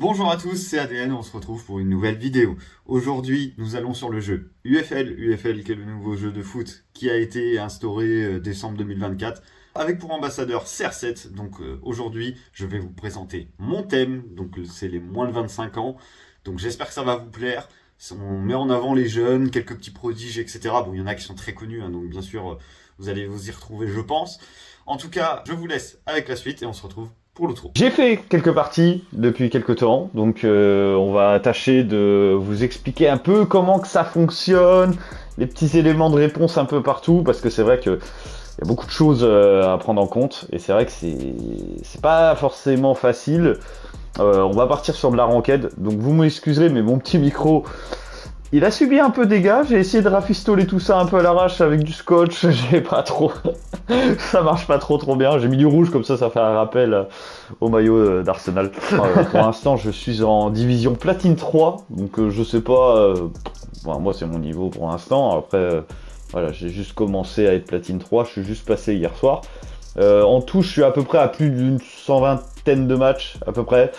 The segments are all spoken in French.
Bonjour à tous, c'est ADN, on se retrouve pour une nouvelle vidéo. Aujourd'hui, nous allons sur le jeu UFL qui est le nouveau jeu de foot qui a été instauré décembre 2024, avec pour ambassadeur CR7. Donc aujourd'hui, je vais vous présenter mon thème, donc c'est les moins de 25 ans. Donc j'espère que ça va vous plaire. On met en avant les jeunes, quelques petits prodiges, etc. Bon, il y en a qui sont très connus, hein, donc bien sûr, vous allez vous y retrouver, je pense. En tout cas, je vous laisse avec la suite et on se retrouve pour l'outro. J'ai fait quelques parties depuis quelques temps, donc on va tâcher de vous expliquer un peu comment que ça fonctionne, les petits éléments de réponse un peu partout, parce que c'est vrai que il y a beaucoup de choses à prendre en compte, et c'est vrai que c'est pas forcément facile. On va partir sur de la ranked, donc vous m'excuserez, mais mon petit micro, il a subi un peu de dégâts. J'ai essayé de rafistoler tout ça un peu à l'arrache avec du scotch, j'ai pas trop... ça marche pas trop bien. J'ai mis du rouge, comme ça fait un rappel au maillot d'Arsenal. Pour l'instant, je suis en division platine 3, donc je sais pas... bon, moi, c'est mon niveau pour l'instant. Après, voilà, j'ai juste commencé à être platine 3, je suis juste passé hier soir. En tout, je suis à peu près à plus d'une 120aine de matchs, à peu près.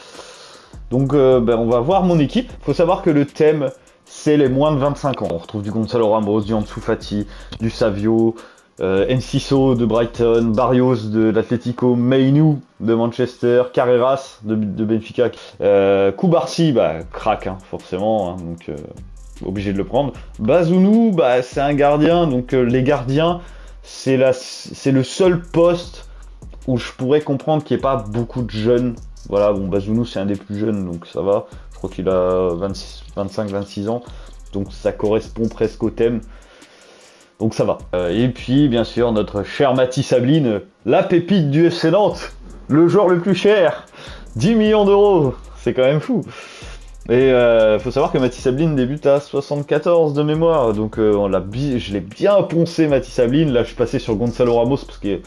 Donc, on va voir mon équipe. Faut savoir que le thème, c'est les moins de 25 ans. On retrouve du Gonzalo Ramos, du Ansu Fati, du Savio, Enciso de Brighton, Barrios de l'Atlético, Mainu de Manchester, Carreras de Benfica, Koubarsi, crack, hein, forcément, hein, donc obligé de le prendre. Bazounou, c'est un gardien, donc les gardiens, c'est le seul poste où je pourrais comprendre qu'il n'y ait pas beaucoup de jeunes. Voilà, bon, Bazounou, c'est un des plus jeunes, donc ça va. Je crois qu'il a 25-26 ans, donc ça correspond presque au thème. Donc ça va. Et puis, bien sûr, notre cher Mathis Sabline, la pépite du FC Nantes, le joueur le plus cher, 10 millions d'euros, c'est quand même fou. Et faut savoir que Mathis Sabline débute à 74 de mémoire, donc je l'ai bien poncé Mathis Sabline. Là, je suis passé sur Gonzalo Ramos parce que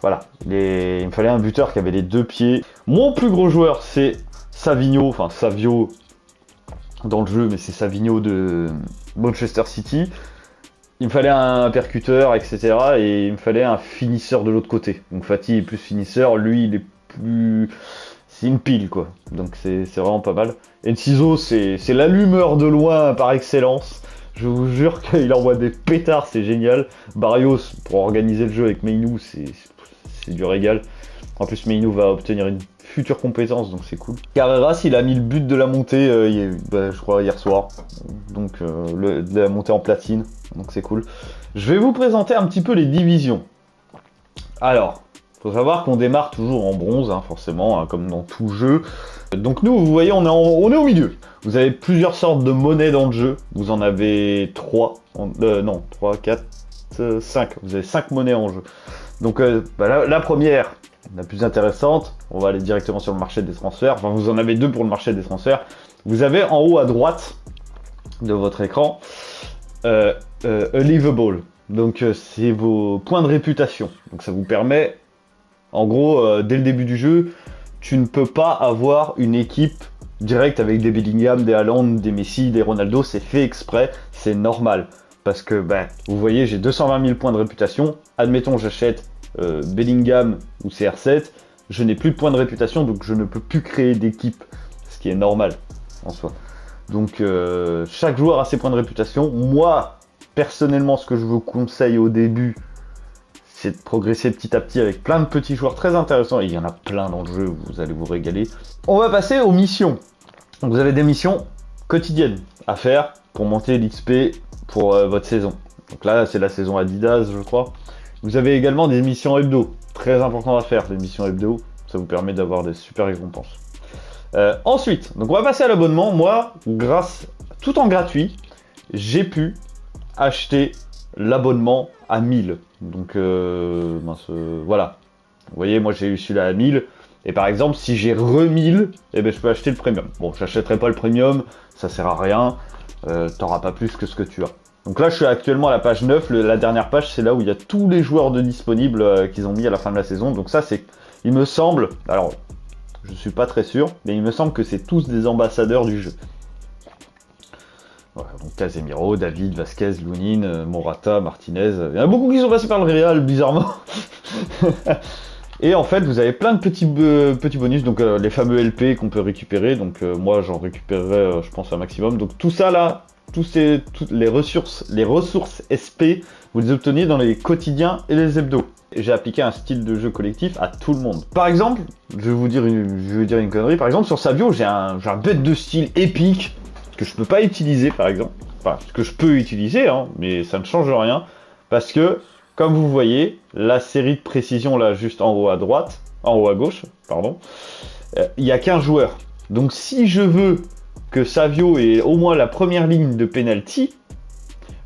voilà, il me fallait un buteur qui avait les deux pieds. Mon plus gros joueur, c'est Savio dans le jeu, mais c'est Savio de Manchester City. Il me fallait un percuteur, etc. Et il me fallait un finisseur de l'autre côté. Donc Fati est plus finisseur, lui il est plus... C'est une pile quoi. Donc c'est vraiment pas mal. Enciso c'est l'allumeur de loin par excellence. Je vous jure qu'il envoie des pétards, c'est génial. Barrios, pour organiser le jeu avec Mainu, c'est du régal. En plus Mainu va obtenir une future compétence, donc c'est cool. Carreras, il a mis le but de la montée, je crois, hier soir. Donc de la montée en platine, donc c'est cool. Je vais vous présenter un petit peu les divisions. Alors, faut savoir qu'on démarre toujours en bronze, hein, forcément, hein, comme dans tout jeu. Donc nous, vous voyez, on est au milieu. Vous avez plusieurs sortes de monnaies dans le jeu. Vous en avez 3, 4, 5. Vous avez 5 monnaies en jeu. Donc la première, la plus intéressante, on va aller directement sur le marché des transferts. Enfin, vous en avez 2 pour le marché des transferts. Vous avez en haut à droite de votre écran Unleavable. Donc c'est vos points de réputation. Donc ça vous permet, en gros, dès le début du jeu, tu ne peux pas avoir une équipe directe avec des Bellingham, des Haaland, des Messi, des Ronaldo. C'est fait exprès, c'est normal. Parce que, vous voyez, j'ai 220 000 points de réputation. Admettons, j'achète Bellingham ou CR7. Je n'ai plus de points de réputation, donc je ne peux plus créer d'équipe. Ce qui est normal, en soi. Donc, chaque joueur a ses points de réputation. Moi, personnellement, ce que je vous conseille au début, c'est de progresser petit à petit avec plein de petits joueurs très intéressants. Et il y en a plein dans le jeu, vous allez vous régaler. On va passer aux missions. Donc, vous avez des missions quotidiennes à faire pour monter l'XP pour votre saison. Donc là, c'est la saison Adidas, je crois. Vous avez également des missions hebdo. Très important à faire, les missions hebdo. Ça vous permet d'avoir des super récompenses. Ensuite, donc on va passer à l'abonnement. Moi, tout en gratuit, j'ai pu acheter l'abonnement à 1000. Donc, voilà. Vous voyez, moi j'ai eu celui-là à 1000. Et par exemple, si j'ai re-1000, je peux acheter le premium. Bon, j'achèterai pas le premium, ça sert à rien. T'auras pas plus que ce que tu as. Donc là, je suis actuellement à la page 9. La dernière page, c'est là où il y a tous les joueurs de disponibles qu'ils ont mis à la fin de la saison. Donc ça, il me semble... Alors, je suis pas très sûr, mais il me semble que c'est tous des ambassadeurs du jeu. Voilà, donc Casemiro, David, Vasquez, Lunin, Morata, Martinez. Il y en a beaucoup qui sont passés par le Real, bizarrement. Et en fait, vous avez plein de petits bonus, donc les fameux LP qu'on peut récupérer. Donc moi, j'en récupérerai, je pense, un maximum. Donc tout ça là, toutes les ressources SP, vous les obtenez dans les quotidiens et les hebdos. Et j'ai appliqué un style de jeu collectif à tout le monde. Par exemple, je vais vous dire une connerie. Par exemple, sur Savio, j'ai un bête de style épique que je peux pas utiliser, par exemple. Enfin, que je peux utiliser, hein, mais ça ne change rien. Parce que, comme vous voyez, la série de précision là, juste en haut à droite, en haut à gauche, pardon, il n'y a qu'un joueur. Donc si je veux que Savio ait au moins la première ligne de penalty,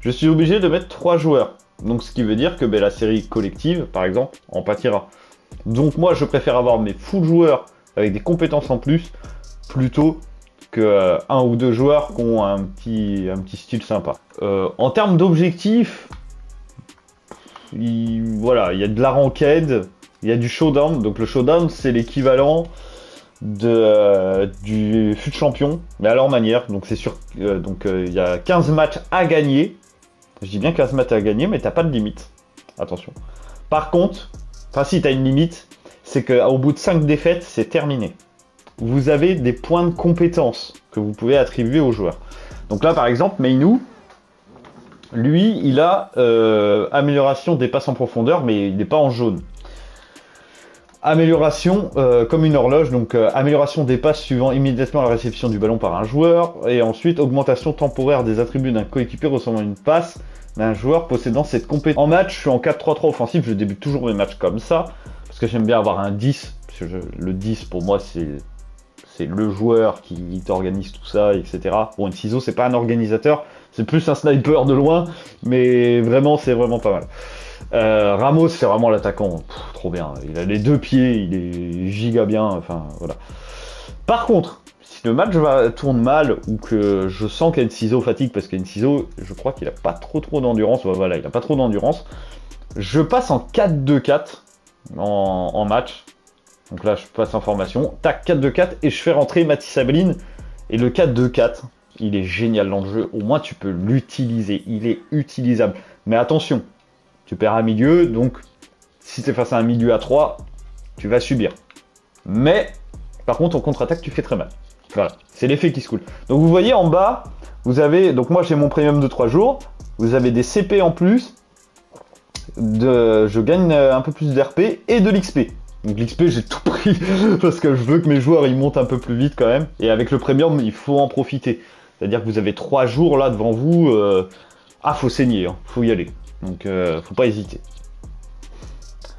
je suis obligé de mettre 3 joueurs. Donc ce qui veut dire que la série collective, par exemple, en pâtira. Donc moi, je préfère avoir mes full joueurs avec des compétences en plus, plutôt que un ou deux joueurs qui ont un petit style sympa. En termes d'objectifs, voilà, il y a de la ranked, il y a du showdown. Donc le showdown, c'est l'équivalent du fut champion, mais à leur manière. Donc c'est sûr, il y a 15 matchs à gagner. Je dis bien 15 matchs à gagner, mais t'as pas de limite. Attention. Par contre, si t'as une limite, c'est qu'au bout de 5 défaites, c'est terminé. Vous avez des points de compétence que vous pouvez attribuer aux joueurs. Donc là, par exemple, Meinu, lui, il a amélioration des passes en profondeur, mais il n'est pas en jaune. Amélioration comme une horloge, donc amélioration des passes suivant immédiatement la réception du ballon par un joueur, et ensuite augmentation temporaire des attributs d'un coéquipier ressemblant à une passe d'un joueur possédant cette compétence. En match, je suis en 4-3-3 offensif, je débute toujours mes matchs comme ça, parce que j'aime bien avoir un 10, parce que le 10 pour moi c'est le joueur qui t'organise tout ça, etc. Bon, Enciso, c'est pas un organisateur, c'est plus un sniper de loin, mais vraiment, c'est vraiment pas mal. Ramos, c'est vraiment l'attaquant, trop bien. Il a les 2 pieds, il est giga bien, enfin, voilà. Par contre, si le match tourne mal, ou que je sens qu'Enciso fatigue, parce qu'Enciso, je crois qu'il a pas trop d'endurance, voilà, il a pas trop d'endurance, je passe en 4-2-4 en match. Donc là, je passe en formation, tac, 4-2-4, et je fais rentrer Mathis Sabline. Et le 4-2-4, il est génial dans le jeu. Au moins, tu peux l'utiliser. Il est utilisable. Mais attention, tu perds un milieu, donc si tu es face à un milieu à 3, tu vas subir. Mais, par contre, en contre-attaque, tu fais très mal. Voilà, c'est l'effet qui se coule. Donc vous voyez en bas, vous avez, donc moi j'ai mon premium de 3 jours, vous avez des CP en plus, je gagne un peu plus d'RP et de l'XP. Donc l'XP, j'ai tout pris parce que je veux que mes joueurs ils montent un peu plus vite quand même. Et avec le premium, il faut en profiter. C'est-à-dire que vous avez 3 jours là devant vous. Faut saigner, hein, faut y aller. Donc faut pas hésiter.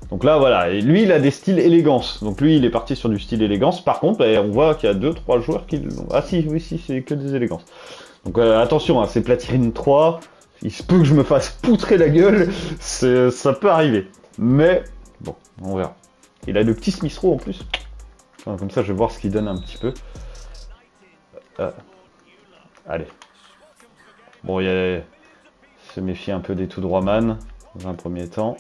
Donc là voilà, et lui il a des styles élégance. Donc lui il est parti sur du style élégance. Par contre, on voit qu'il y a 2-3 joueurs qui l'ont. Ah si, oui, si, c'est que des élégances. Donc attention, hein, c'est Platine 3. Il se peut que je me fasse poutrer la gueule. Ça peut arriver. Mais bon, on verra. Il a le petit Smithrow en plus. Enfin, comme ça, je vais voir ce qu'il donne un petit peu. Allez. Bon, il se méfier un peu des tout droit man dans un premier temps.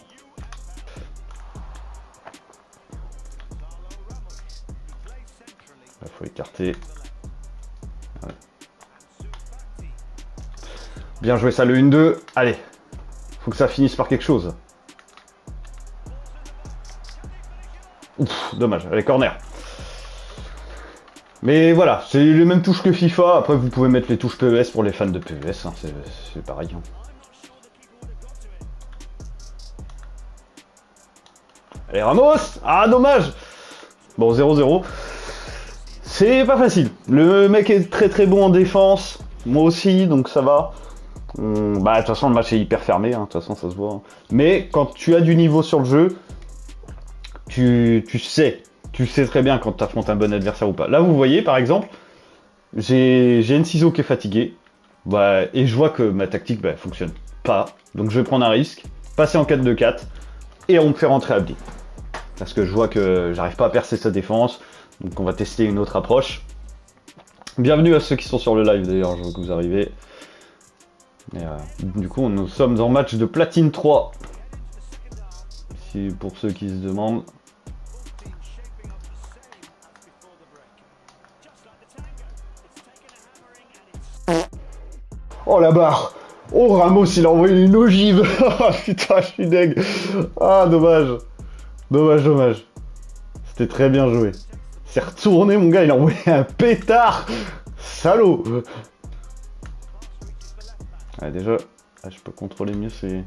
Il faut écarter. Voilà. Bien joué ça le 1-2. Allez. Faut que ça finisse par quelque chose. Ouf, dommage, allez, corner. Mais voilà, c'est les mêmes touches que FIFA. Après, vous pouvez mettre les touches PES pour les fans de PES, hein, c'est pareil. Hein. Allez, Ramos. Ah, dommage. Bon, 0-0. C'est pas facile. Le mec est très bon en défense. Moi aussi, donc ça va. De toute façon, le match est hyper fermé. De toute façon, ça se voit. Hein. Mais quand tu as du niveau sur le jeu, tu sais très bien quand tu affrontes un bon adversaire ou pas. Là, vous voyez, par exemple, j'ai Enciso qui est fatigué, et je vois que ma tactique fonctionne pas. Donc je vais prendre un risque, passer en 4-2-4, et on me fait rentrer Abdi. Parce que je vois que j'arrive pas à percer sa défense, donc on va tester une autre approche. Bienvenue à ceux qui sont sur le live d'ailleurs, je vois que vous arrivez. Et, du coup, nous sommes en match de Platine 3. Pour ceux qui se demandent. Oh la barre. Oh Ramos il a envoyé une ogive. Putain je suis deg. Ah dommage. Dommage. C'était très bien joué. C'est retourné, mon gars, il a envoyé un pétard. Salaud. Ah, déjà, je peux contrôler mieux ses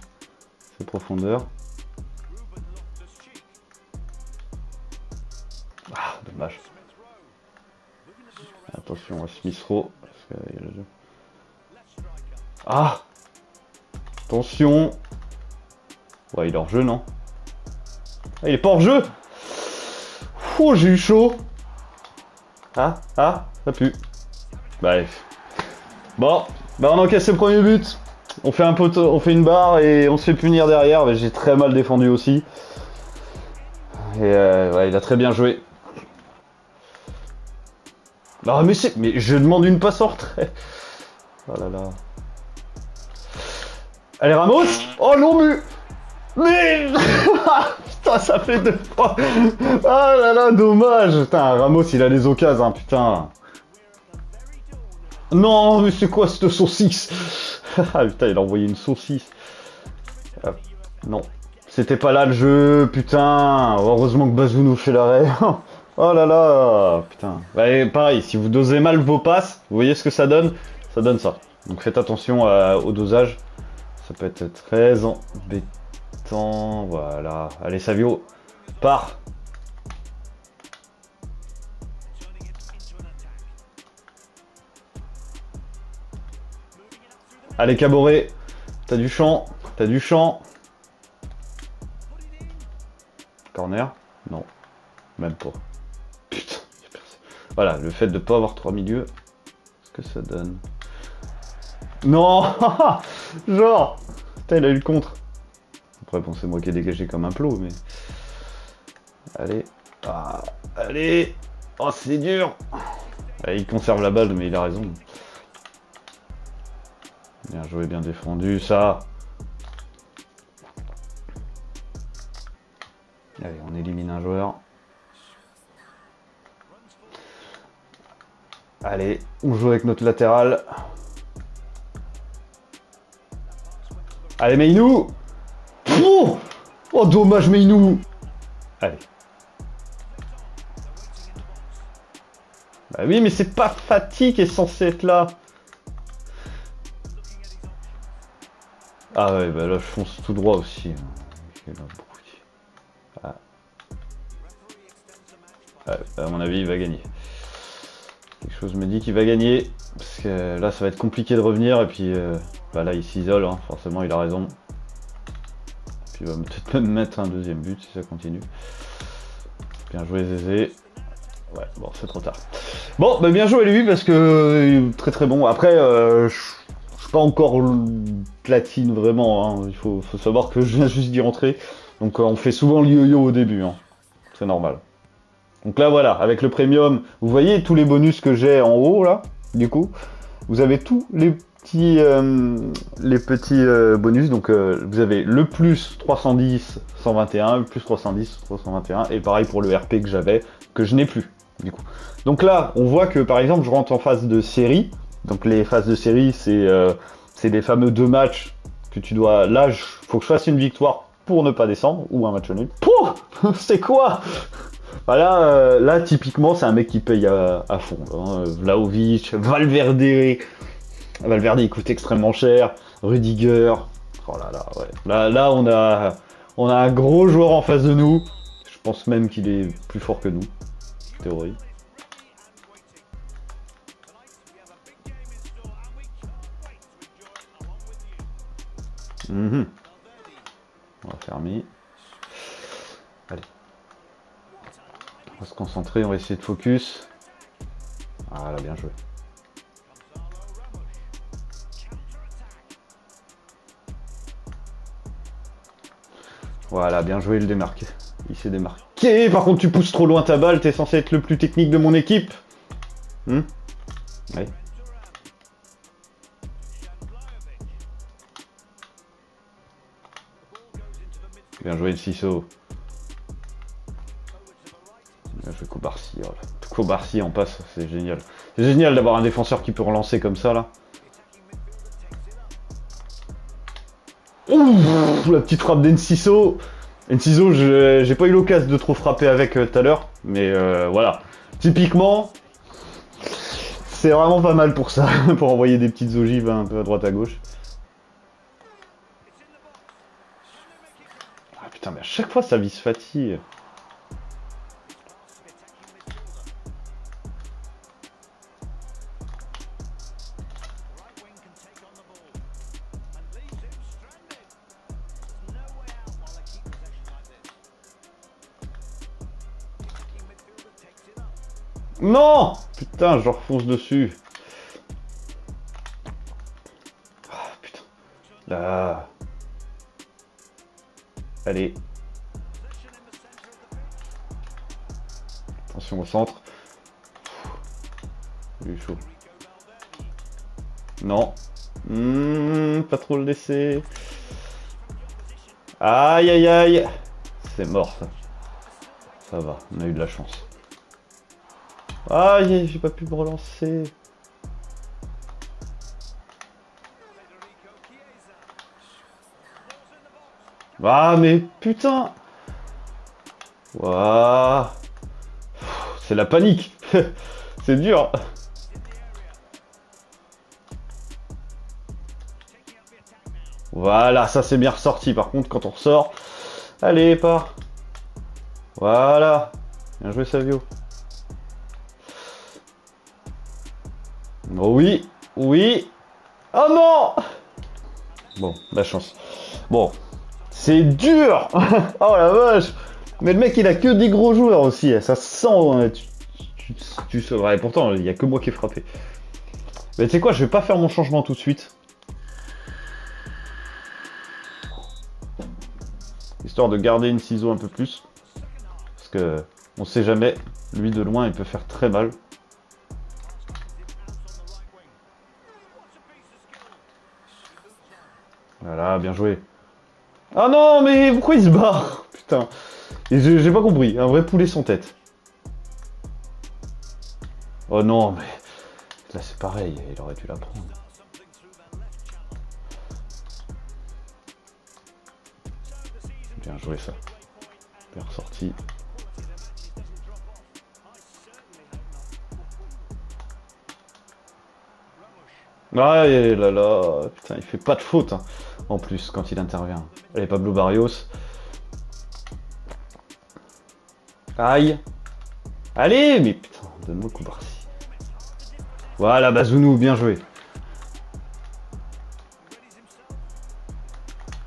profondeurs. Ah, dommage. Attention à Smith Rowe. Ah! Attention! Ouais, il est hors jeu, non? Ah, il est pas hors jeu! Oh, j'ai eu chaud! Ah, ça pue. Bref. Bon, bah on encaisse le premier but. On fait un poteau, on fait une barre et on se fait punir derrière. Mais j'ai très mal défendu aussi. Et ouais, il a très bien joué. Ah, mais je demande une passe en retrait. Oh là là. Allez, Ramos! Oh non, mais putain, ça fait 2 fois. Ah là là, dommage. Putain, Ramos, il a les occasions, hein, putain. Non, mais c'est quoi cette saucisse? Ah putain, il a envoyé une saucisse. Ah, non, c'était pas là le jeu, putain. Heureusement que Bazou nous fait l'arrêt. Oh là là, putain. Ouais, pareil, si vous dosez mal vos passes, vous voyez ce que ça donne? Ça donne ça. Donc faites attention au dosage. Ça peut être très embêtant. Voilà. Allez, Savio, pars. Allez, Caboret, t'as du champ. Corner? Non, même pas. Putain, voilà, le fait de ne pas avoir 3 milieux, ce que ça donne. Non. Genre, putain, il a eu le contre. Après, bon, c'est moi qui ai dégagé comme un plot, mais... Allez. Ah, allez. Oh, c'est dur. Allez, il conserve la balle, mais il a raison. Bien joué, bien défendu, ça. Allez, on élimine un joueur. Allez, on joue avec notre latéral. Allez, Meinou. Oh, dommage, Meinou. Allez. Bah oui, mais c'est pas Fati qui est censé être là. Ah ouais, bah là, je fonce tout droit aussi. Ah. À mon avis, il va gagner. Quelque chose me dit qu'il va gagner. Parce que là, ça va être compliqué de revenir. Et puis, bah là, il s'isole. Hein. Forcément, il a raison. Puis, il va peut-être même mettre un deuxième but si ça continue. Bien joué, Zézé. Ouais, bon, c'est trop tard. Bon, bah bien joué lui, parce que très très bon. Après, je suis pas encore platine vraiment. Hein. Il faut savoir que je viens juste d'y rentrer. Donc, on fait souvent le yo-yo au début. Hein. C'est normal. Donc là voilà, avec le premium, vous voyez tous les bonus que j'ai en haut là, du coup, vous avez tous les petits bonus, donc vous avez le plus 310, 121, le plus 310, 321, et pareil pour le RP que j'avais, que je n'ai plus, du coup. Donc là, on voit que par exemple, je rentre en phase de série, donc les phases de série, c'est les fameux 2 matchs que tu dois, là, faut que je fasse une victoire pour ne pas descendre, ou un match nul. Pouh, c'est quoi? Bah là, typiquement, c'est un mec qui paye à fond. Hein. Vlahovic, Valverde, il coûte extrêmement cher. Rudiger, oh là là, ouais. Là, on a un gros joueur en face de nous. Je pense même qu'il est plus fort que nous, en théorie. On va fermer. Allez. On va se concentrer, on va essayer de focus. Ah là, bien joué. Voilà, bien joué, il démarque. Il s'est démarqué. Par contre, tu pousses trop loin ta balle, t'es censé être le plus technique de mon équipe. Ouais. Bien joué, le Cisso. Bien joué, Kobarsi. Oh Kobarsi en passe, c'est génial. C'est génial d'avoir un défenseur qui peut relancer comme ça, là. Ouh, la petite frappe d'Enciso. Enciso, j'ai pas eu l'occasion de trop frapper avec tout à l'heure, mais voilà. Typiquement, c'est vraiment pas mal pour ça, pour envoyer des petites ogives un peu à droite à gauche. Ah putain, mais à chaque fois ça vise fatigue. Non! Putain, je leur fonce dessus. Ah, putain. Là. Allez. Attention au centre. Il est chaud. Non. Pas trop le laisser. Aïe aïe aïe. C'est mort ça. Ça va, on a eu de la chance. Aïe, j'ai pas pu me relancer. Ah mais putain. Waouh. C'est la panique. C'est dur. Voilà, ça c'est bien ressorti. Par contre, quand on ressort... Allez, pars. Voilà. Bien joué, Savio. Oh oui, oui. Oh non. Bon, la chance. Bon, c'est dur. Oh la vache. Mais le mec, il a que des gros joueurs aussi. Ça se sent. Tu sauveras. Et pourtant, il n'y a que moi qui ai frappé. Mais tu sais quoi, je vais pas faire mon changement tout de suite. Histoire de garder une ciseau un peu plus. Parce que on sait jamais. Lui de loin, il peut faire très mal. Voilà, bien joué. Ah non, mais pourquoi il se barre? Putain. J'ai pas compris. Un vrai poulet sans tête. Oh non, mais... Là, c'est pareil. Il aurait dû la prendre. Bien joué, ça. Bien ressorti. Ah là là. Putain, il fait pas de faute, hein. En plus, quand il intervient. Allez, Pablo Barrios. Aïe. Allez, mais putain, donne-moi le coup par-ci. Voilà, Bazounou, bien joué.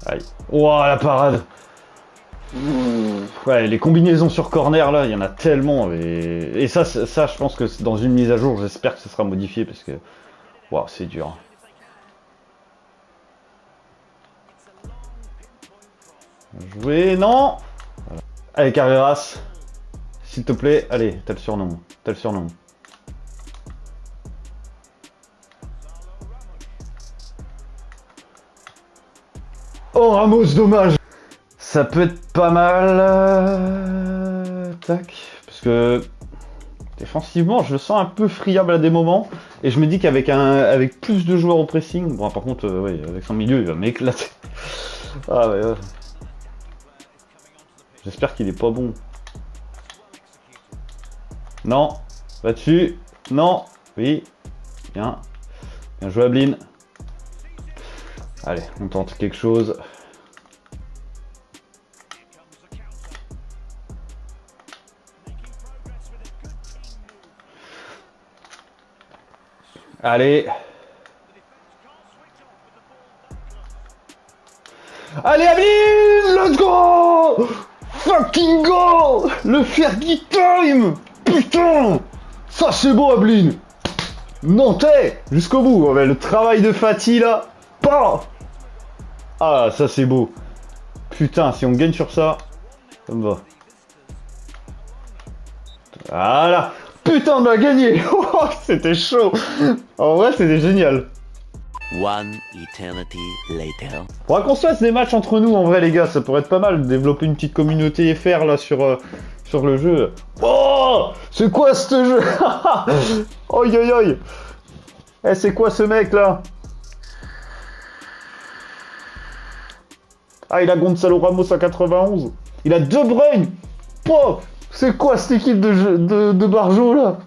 Aïe. Ouah, la parade. Ouais, les combinaisons sur corner, là, il y en a tellement. Et ça, je pense que dans une mise à jour, j'espère que ce sera modifié, parce que... Waouh, c'est dur. Jouer, non. Voilà. Allez, Carreras, s'il te plaît, allez, t'as le surnom, t'as le surnom. Oh, Ramos, dommage. Ça peut être pas mal. Tac, parce que défensivement, je le sens un peu friable à des moments, et je me dis qu'avec avec plus de joueurs au pressing, bon, par contre, oui, avec son milieu, il va m'éclater. Ah ouais. Ouais. J'espère qu'il est pas bon. Non. Va dessus. Non. Oui. Bien. Bien joué, Ablin. Allez, on tente quelque chose. Allez. Allez, Ablin. Let's go. Fucking go! Le Fergie time! Putain! Ça c'est beau, Ablin! Nantais! Jusqu'au bout! Oh, le travail de Fatih là! Pas! Ah, ça c'est beau! Putain, si on gagne sur ça, ça me va. Voilà! Putain, on a gagné! Oh, c'était chaud! En vrai, c'était génial! One eternity later. Faudra qu'on se fasse des matchs entre nous en vrai, les gars, ça pourrait être pas mal de développer une petite communauté FR là sur le jeu. Oh, c'est quoi ce jeu? Oi oi oi. Eh, c'est quoi ce mec là? Ah, il a Gonzalo Ramos à 91. Il a De Bruyne. Oh, c'est quoi cette équipe de Barjo là?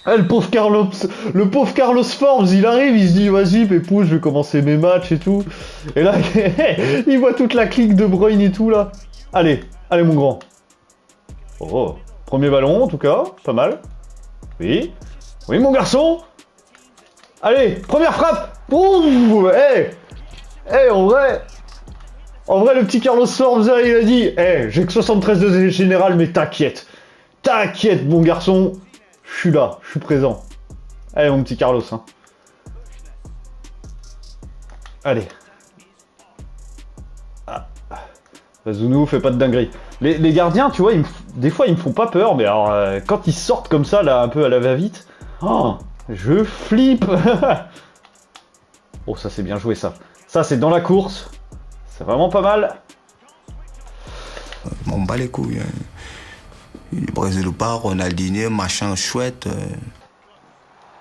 Ah, le pauvre Carlos Forbes, il arrive, il se dit vas-y Pépou, je vais commencer mes matchs et tout. Et là, il voit toute la clique De Bruyne et tout là. Allez, allez mon grand. Oh, premier ballon en tout cas, pas mal. Oui, oui mon garçon. Allez, première frappe. Ouh, en vrai, le petit Carlos Forbes, il a dit, j'ai que 73 de général, mais t'inquiète, mon garçon. Je suis là, je suis présent. Allez, mon petit Carlos. Hein. Allez. Ah. Bazounou, fais pas de dinguerie. Les gardiens, tu vois, des fois, ils me font pas peur, mais alors, quand ils sortent comme ça, là, un peu à la va-vite, oh, je flippe. Oh, ça, c'est bien joué, ça. Ça, c'est dans la course. C'est vraiment pas mal. On bat les couilles. Hein. Brésil ou pas, Ronaldinho, machin chouette.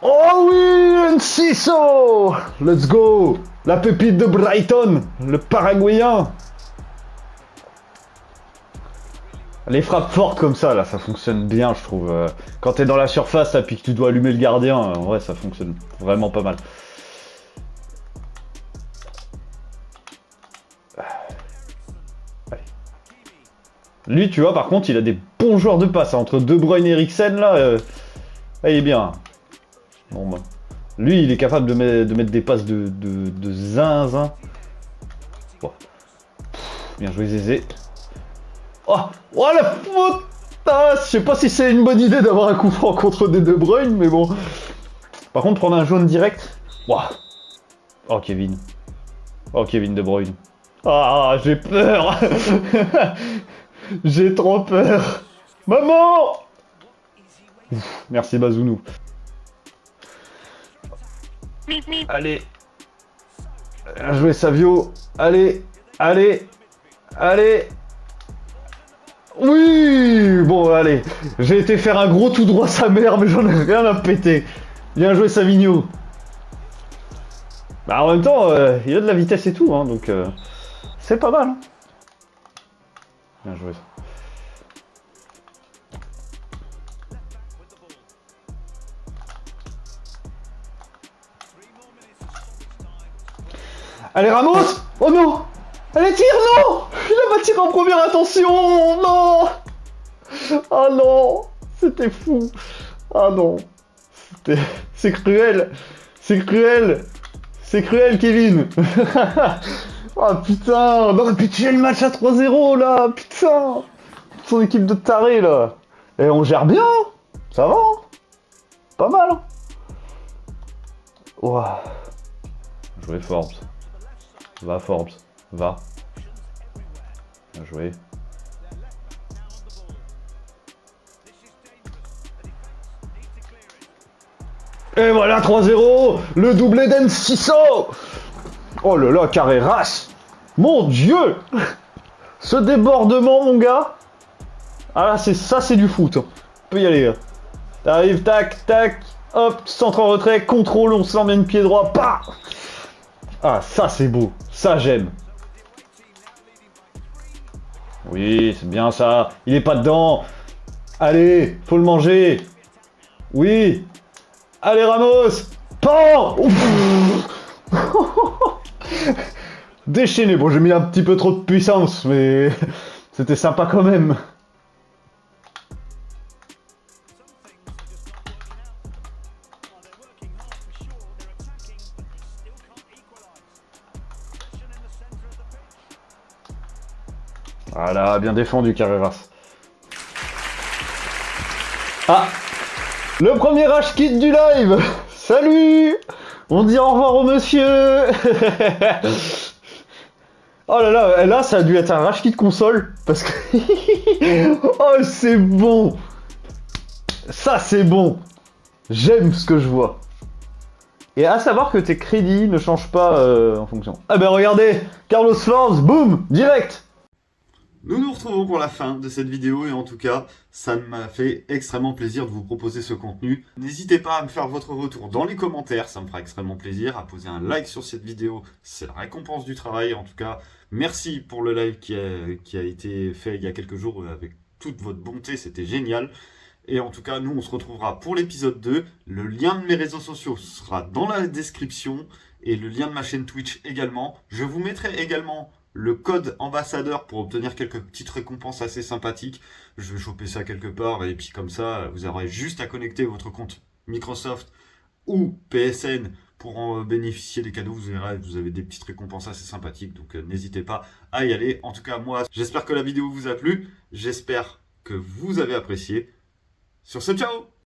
Oh oui, Enciso! Let's go! La pépite de Brighton, le Paraguayen. Les frappes fortes comme ça, là, ça fonctionne bien, je trouve. Quand t'es dans la surface, là, puis que tu dois allumer le gardien, en vrai, ça fonctionne vraiment pas mal. Lui, tu vois, par contre, il a des bons joueurs de passe. Hein. Entre De Bruyne et Eriksen, là, il est bien. Bon, bah. Lui, il est capable de mettre des passes de zinzin. Bon. Bien joué, Zézé. Oh, la faute. Je sais pas si c'est une bonne idée d'avoir un coup franc contre des De Bruyne, mais bon. Par contre, prendre un jaune direct. Wow. Oh, Kevin. Oh, Kevin De Bruyne. Ah, j'ai peur. J'ai trop peur. Maman. Ouf, merci Bazounou. Allez. Bien joué Savio. Allez. Oui. Bon, allez. J'ai été faire un gros tout droit sa mère, mais j'en ai rien à péter. Bien joué Savigno. Bah, en même temps, il a de la vitesse et tout, hein, donc c'est pas mal. Hein. Bien joué. Allez Ramos. Oh non. Allez tire, non. Il a pas tiré en première, attention. Non. Ah non. C'était fou. Ah non. C'est cruel. C'est cruel. C'est cruel Kevin. Oh putain, on aurait pu tuer le match à 3-0 là, putain. Son équipe de tarés là. Et on gère bien, ça va. Pas mal. Ouah. Joué Forbes. Va Forbes, va. Bien joué. Et voilà 3-0, le doublé d'Enciso. Oh là là, Carreras. Mon Dieu. Ce débordement, mon gars. Ah là, c'est du foot. On peut y aller. T'arrives, tac, tac. Hop, centre en retrait, contrôle, on s'emmène pied droit. Bah. Ah, ça c'est beau. Ça j'aime. Oui, c'est bien ça. Il est pas dedans. Allez, faut le manger. Oui. Allez Ramos. Pan. Déchaîné. Bon, j'ai mis un petit peu trop de puissance, mais c'était sympa quand même. Voilà, bien défendu Carreras. Ah, le premier rage kit du live. Salut. On dit au revoir au monsieur. Oh là là, là ça a dû être un rage kit console parce que oh c'est bon. Ça c'est bon. J'aime ce que je vois. Et à savoir que tes crédits ne changent pas en fonction. Ah ben regardez, Carlos Forbes, boum, direct. Nous nous retrouvons pour la fin de cette vidéo et en tout cas, ça m'a fait extrêmement plaisir de vous proposer ce contenu. N'hésitez pas à me faire votre retour dans les commentaires, ça me fera extrêmement plaisir. À poser un like sur cette vidéo, c'est la récompense du travail. En tout cas, merci pour le live qui a été fait il y a quelques jours avec toute votre bonté, c'était génial. Et en tout cas, nous, on se retrouvera pour l'épisode 2. Le lien de mes réseaux sociaux sera dans la description et le lien de ma chaîne Twitch également. Je vous mettrai également le code ambassadeur pour obtenir quelques petites récompenses assez sympathiques. Je vais choper ça quelque part et puis comme ça, vous aurez juste à connecter votre compte Microsoft ou PSN pour en bénéficier des cadeaux. Vous verrez, vous avez des petites récompenses assez sympathiques, donc n'hésitez pas à y aller. En tout cas, moi, j'espère que la vidéo vous a plu. J'espère que vous avez apprécié. Sur ce, ciao!